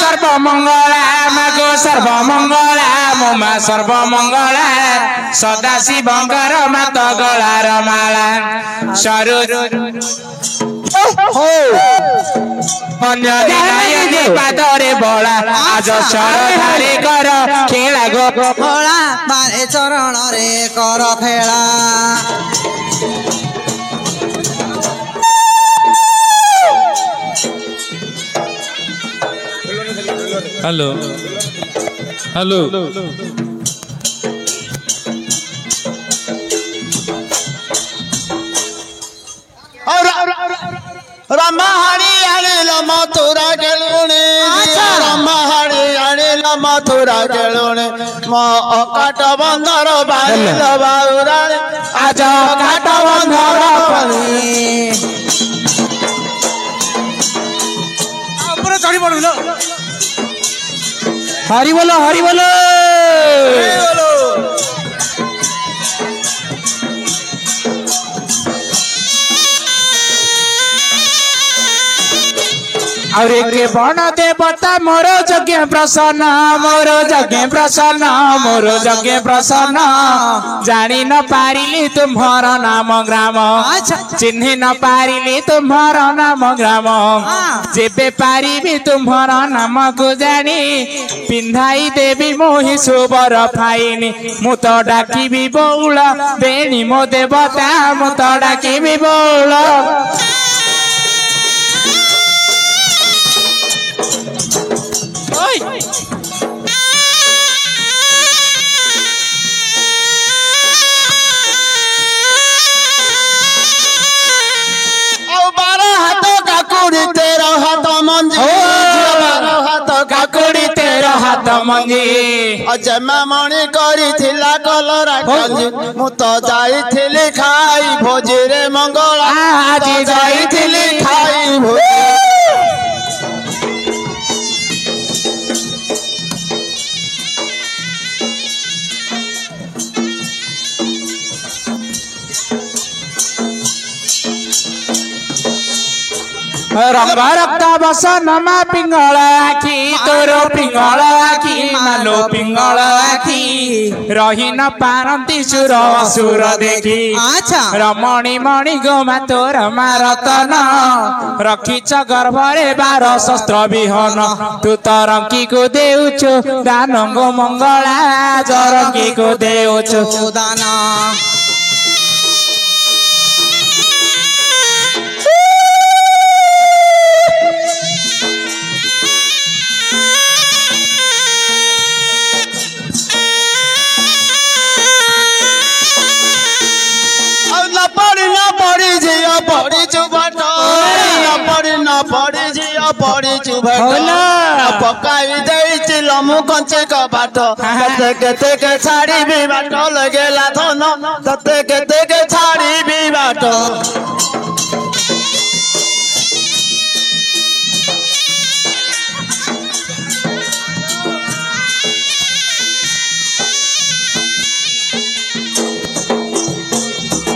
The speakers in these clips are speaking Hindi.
सर्वमंगला मागो सर्वमंगला मोमा सर्वमंगला सदाशिवंकर मात गलार माला सरू अंजनी पादरे बड़ा आज शरधारे कर खेला गो भोला बारे चरण रे कर खेला हेलो हेलो रमहारी आनिल मथुरा केलुने रमहारी आनिल मथुरा केलुने म अकाट बंदर बारिल बाउराने आज अकाट बंदर पानी ऊपर चढ़ी पड़िलो हरि बोलो हरि बोलो और के बण देवता मोर यज्ञ प्रसन्न मोर यज्ञ प्रसन्न मोर यज्ञ प्रसन्न जानी न पारिली तुम्हार नाम ग्राम चिन्ह न पारिली तुम्हार नाम ग्राम जेबे पारिबी तुम्हार नाम को जानी पिंधाई देवी मोहि सुबर फाइनी मु तो डाकिबी बौल बेणी मो देवता मु तो डाकिबी बौल हाथ मंजी जमा मणि करिथिला कलरा कंजी मु तो जाइथिली खाई भोजी रे मंगला आज जाइथिली खाई भोजी रंग रक्त बसन मा पिंगल आखी तोरो पिंगल आखी मालो पिंगल आखी रही न पारंती सुर असुर देखी रमणी मणि गोमा तोर मारतन रखीच गर्भरे 12 शस्त्र विहन तू तरंकी को देउछु दान गो मंगला जरंकी को देउछु दान पड़ी चुभट पकाई देछि लमु कंचे कबाट कते कते के छाड़ी भी बाट लगेला धन तते कते के छाड़ी भी बाट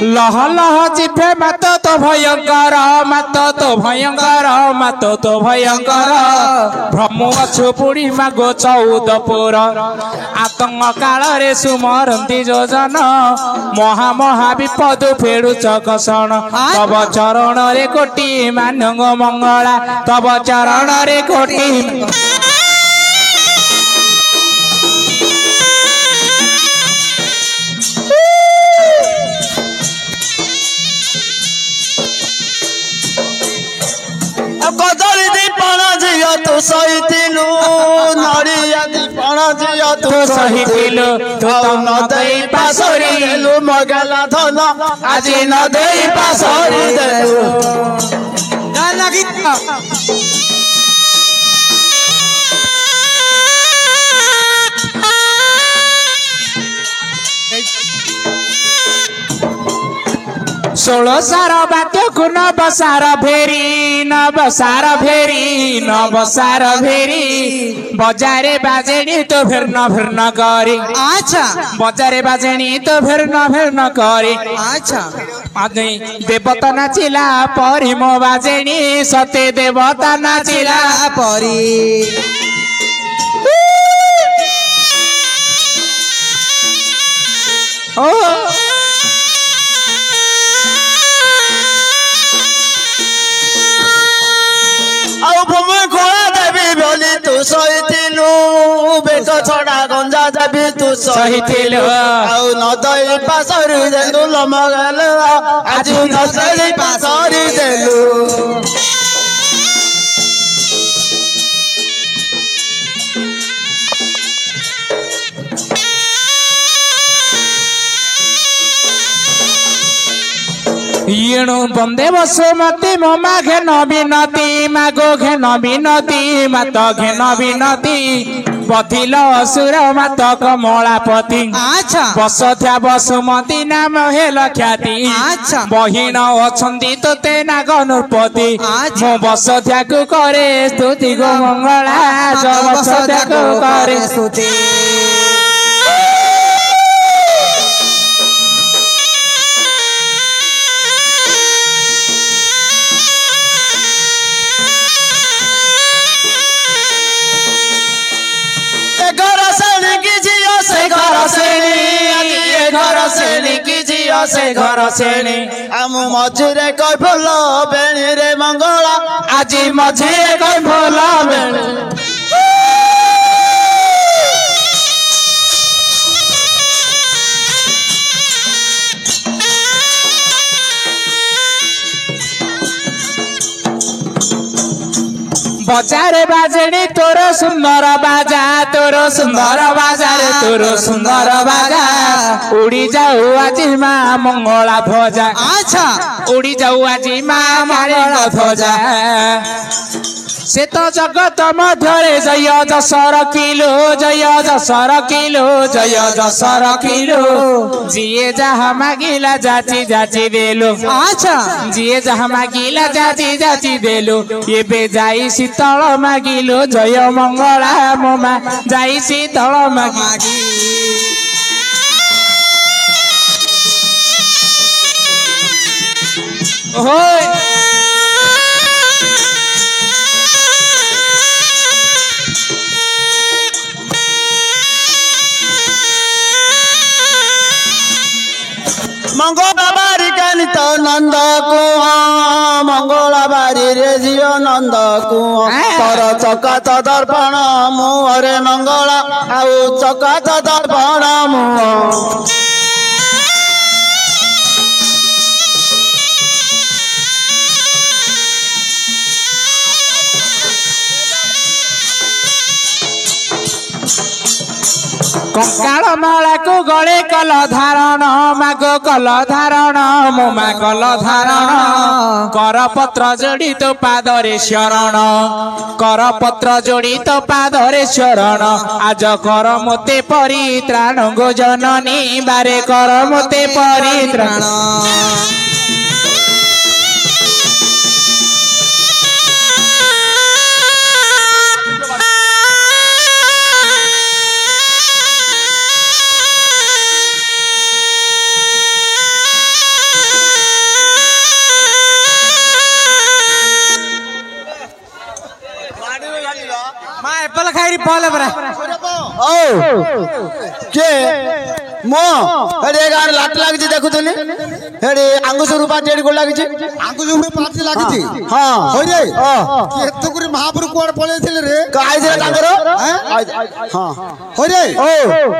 लह लह जिभे मत तो भयंकर मत तो भयंकर मत तो भयंकर ब्रह्म अछु पुड़ी मागो 14 पुर आतंक काल रे सुमरंती योजन महा महा विपद फेड़ु चकसन तब चरण रे कोटि मानंग मंगला तब चरण रे कोटि ପଣ ଝିଅ ତୁ ସହିଥିଲୁ ନଡ଼ିଆ ଦୀପଣ ଝିଅ ତୁ ସହିଥିଲୁ ତୁ ନ ଦେଇ ପାଶରି ଦେଲୁ ମଗେଲା ଧନ ଆଜି ନ ଦେଇ ପାଶରି ଦେଲୁ ଷୋଳ ସାର ବାକ୍ୟକୁ ନବସାର ଭେରି ବଜାରେ ବାଜେଣି ତ ଭିନ୍ନ କରି আচ্ছা ବଜାରେ ବାଜେଣି ତ ଭିନ୍ନ କରି আচ্ছা ଦେବତା ନାଚିଲା ପରି ମୋ ବାଜେଣି ସତେ ଦେବତା ନାଚିଲା পরি ଓ ଆଉ ଭୂମି ଖୋଳା ଦେବି ବୋଲି ତୁ ସହିଥିଲୁ ବେକ ଛଡା ଗଞ୍ଜା ଦେବି ତୁ ସହିଥିଲୁ ଆଉ ନ ଦେଇ ପାଶରି ଦେଲୁ ଲମଗେଲୁ ଆଜି ନ ଦେଇ ପାଶରି ଦେଲୁ येणु बंदे बसुमती मो माघे नबिनती मागो घे नबिनती मात घे नबिनती बधिल असुर मात कमलापति আচ্ছা बसथ्या बसुमती नाम हेल ख्याति আচ্ছা बहिण अछन्ति तोते नाग नृपति আচ্ছা। मो बसथ्या को करे स्तुति गो मंगला जब बसथ्या को करे स्तुति घर श्रेणी की झियो से घर श्रेणी घर श्रेणी की झियो से घर श्रेणी आम मझिरे कई फुल बेणी रे मंगला আজি मझिरे कोई भोला बेणी बजारे बाजेणी तोर सुंदर बाजा रे तोर सुंदर बाजा उड़ी जाऊ आज माँ मंगला ध्वजा আচ্ছা उड़ी जाऊ आज माँ मंगला ध्वजा से तो जगत मध्यरे जय जसर किलो जिए जहाँ मागिला जाची जाची देलो আচ্ছা जिए जहाँ मागिला जाची जाची देलो एबे जाई शीतल मागिलो जय मंगला मोमा जाई शीतल मागी होय मंगला बारी कानी तो नंद कुआ मंगला बारी रे झियो नंद कुआ तोर चका तो दर्पण मुहरे मंगला आउ चका तो दर्पण मुह कंकाल माला को गले कल धारण मागो कल धारण मोमा कल धारण कर पत्र जोड़ी तो पादरे शरण कर पत्र जोड़ी तो पादरे शरण आज कर मोते परित्राण गो जननी बारे कर मोते परित्राण মা এপল খাইরি পলে পরা ओ के मो हेडे गार लाट लागिछि देखुथनी हेडे आंगुस रूपा टेडी को लागिछि आंगुस रूपा पार्टी लागिछि हां होय रे केतो गुरी महापुर कोड पळेथिले रे काय जे तांकर हां होय रे ओ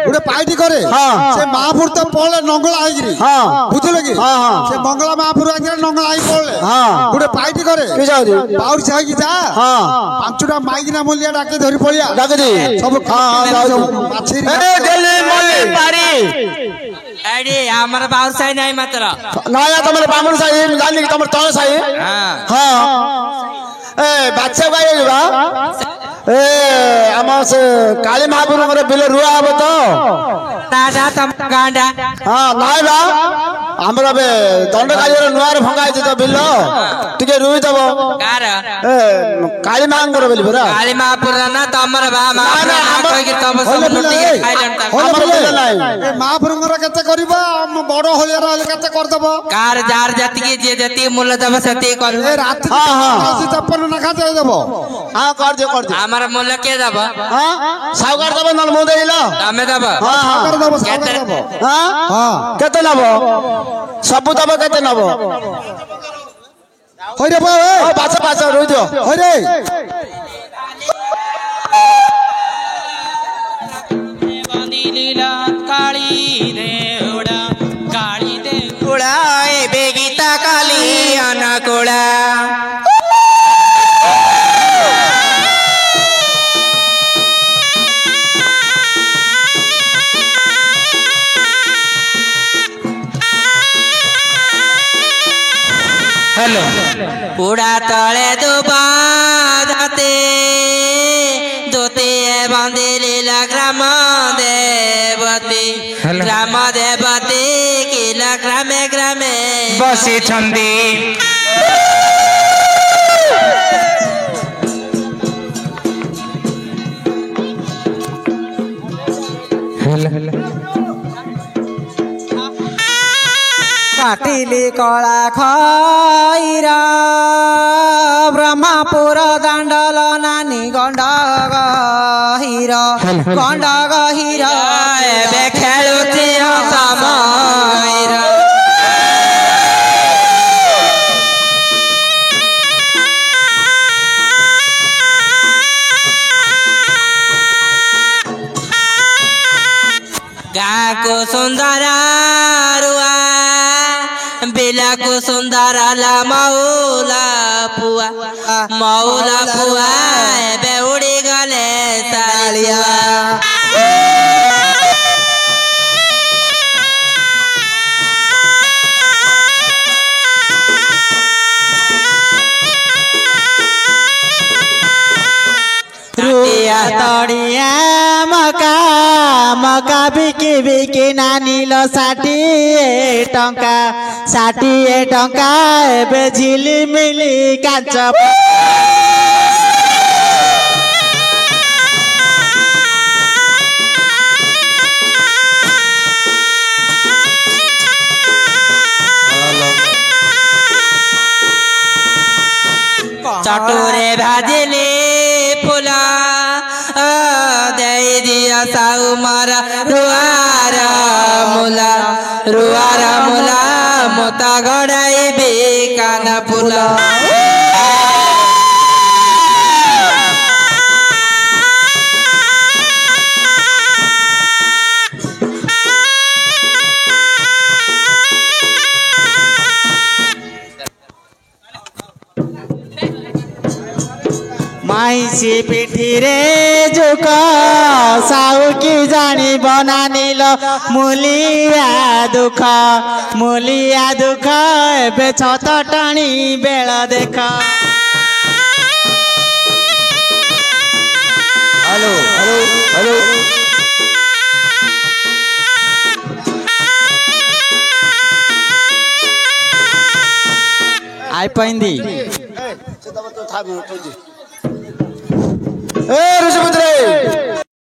गुडे पार्टी करे से महापुर तो पळे नंगला आइगिरी हां बुझले कि हां से मंगला महापुर आइगिरी नंगला आई पळे हां गुडे पार्टी करे के जाउरी बाउर छागी जा हां पांचटा माइगिना मोलिया डाके धरि पळिया डाके दे सब हां माछेरी ए गेली मोली पारी अरे हमारा बाउर साई नहीं मात्र नाया तमरे बामण साई जानि तमर तळ साई हां हां ए बाच्छा गाय बा ए आमा से काली महापुर मरे बिल रुआ हबो तो दादा तम गांडा हां नाय बा हमरा बे दंड कालियर नुआर भंगाइ तो बिल तिके रुई दबो कार ए काली मांगर बेली बरा काली महापुर ना तमर बा ना, महापुर की तब सब लुटी खाइलन ता हमर बिल नाही ए महापुरंगर केते करबा बड़ होलिया रहले केते कर दबो कार जार जाति की जे जाति मूल्य दब सती कर ए रात हां हां आसी तपन न खा दे दबो हां कर दे हमारा मूल्य के दब हां सावकार दबो नल मो देइलो तमे दब हां हां कर दबो केते कर दबो हां हां केते नबो सब दबो केते नबो होय रे बा ओ पाछा पाछा रोइ दियो होय रे लीला काली दे उड़ा ए बेगीता काली अनकुड़ा हेलो उड़ा तले दुबाते दोते बंदिलीला ग्राम देवती किला ग्रामे ग्रामे बसी छंदी काटिली कला खैरा ब्रह्मपुर दांडल नानी गंड गहिर एबे खेलुची समय गाँ को सुंदर रुआ बिला को सुंदर ला मौला पुआ एबे उड़ी गले सालिया तड़िया मका बिकी बिकी नानिल 60 टंका एबे झिलिमिली कांच चटोरे भाजिले फुला दे दिया साउ मारा रुआरा मुला मोता गड़ाई बेकाना फुला माइसी पिठी रे जुक साउ की जानी बनानिल मुलिया दुख एबे छत टाणी बेल देख हेलो आई पैंदी ए ऋषिपुत्र